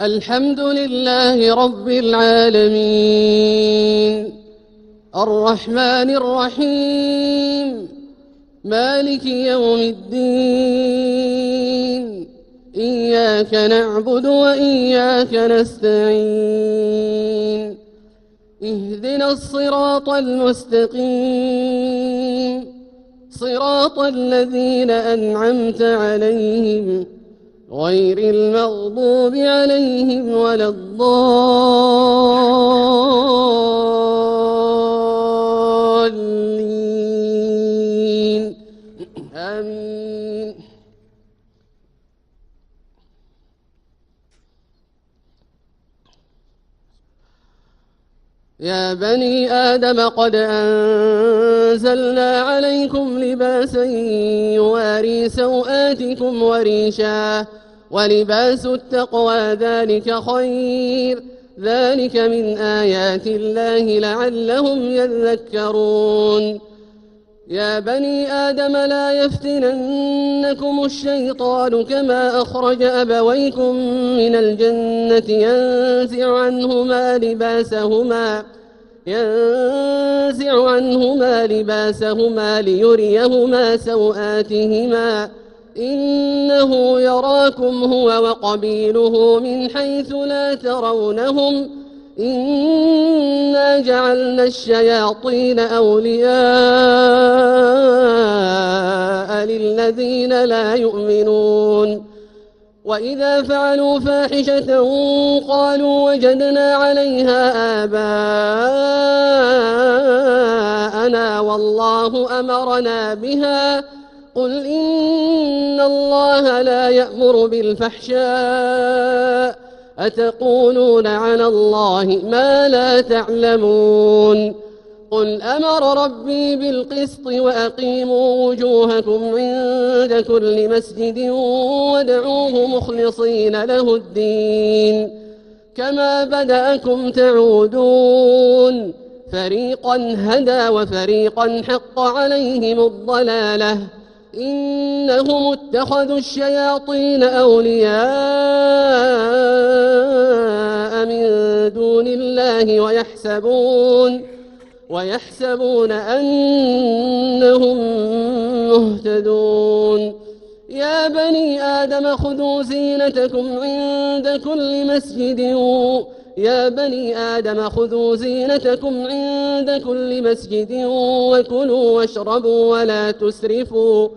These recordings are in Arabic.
الحمد لله رب العالمين الرحمن الرحيم مالك يوم الدين إياك نعبد وإياك نستعين اهدنا الصراط المستقيم صراط الذين أنعمت عليهم غير المغضوب عليهم ولا الضالين آمين. يا بني آدم قد أنزلنا عليكم لباسا يواري سوآتكم وريشا ولباس التقوى ذلك خير ذلك من آيات الله لعلهم يذكرون. يا بني آدم لا يفتننكم الشيطان كما أخرج أبويكم من الجنة ينزع عنهما لباسهما ليريهما سوآتهما إنه يراكم هو وقبيله من حيث لا ترونهم إنا جعلنا الشياطين أولياء للذين لا يؤمنون. وإذا فعلوا فاحشة قالوا وجدنا عليها آباءنا والله أمرنا بها قل إن الله لا يأمر بالفحشاء أتقولون على الله ما لا تعلمون. قل أمر ربي بالقسط وأقيموا وجوهكم عند كل مسجد وادعوه مخلصين له الدين كما بدأكم تعودون فريقا هدى وفريقا حق عليهم الضلالة إنهم اتخذوا الشياطين أولياء من دون الله ويحسبون أنهم مهتدون. يا بني آدم خذوا زينتكم عند كل مسجد وكلوا واشربوا ولا تسرفوا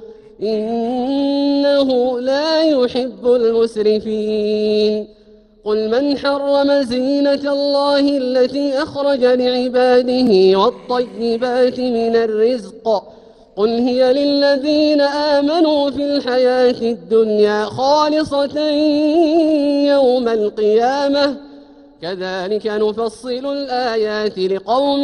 إنه لا يحب المسرفين. قل من حرم زينة الله التي أخرج لعباده والطيبات من الرزق قل هي للذين آمنوا في الحياة الدنيا خالصة يوم القيامة كذلك نفصل الآيات لقوم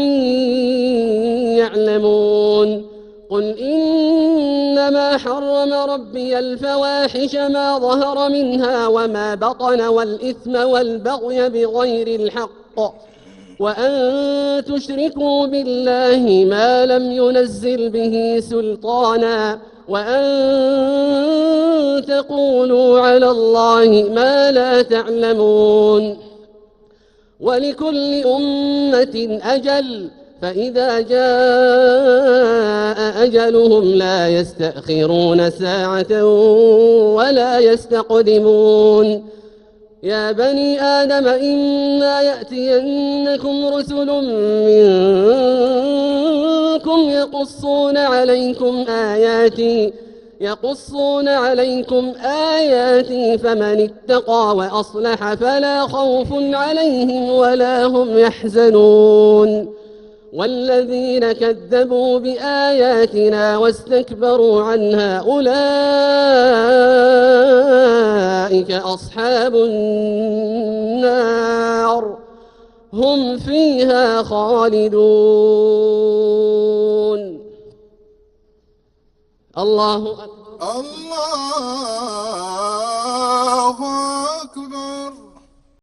يعلمون. قل إنما حرم ربي الفواحش ما ظهر منها وما بطن والإثم والبغي بغير الحق وأن تشركوا بالله ما لم ينزل به سلطانا وأن تقولوا على الله ما لا تعلمون. ولكل أمة أجل فإذا جاء أجلهم لا يستأخرون ساعة ولا يستقدمون. يا بني آدم إما يأتينكم رسل منكم يقصون عليكم آياتي فمن اتقى وأصلح فلا خوف عليهم ولا هم يحزنون. والذين كذبوا بآياتنا واستكبروا عنها أولئك أصحاب النار هم فيها خالدون. الله أكبر. الله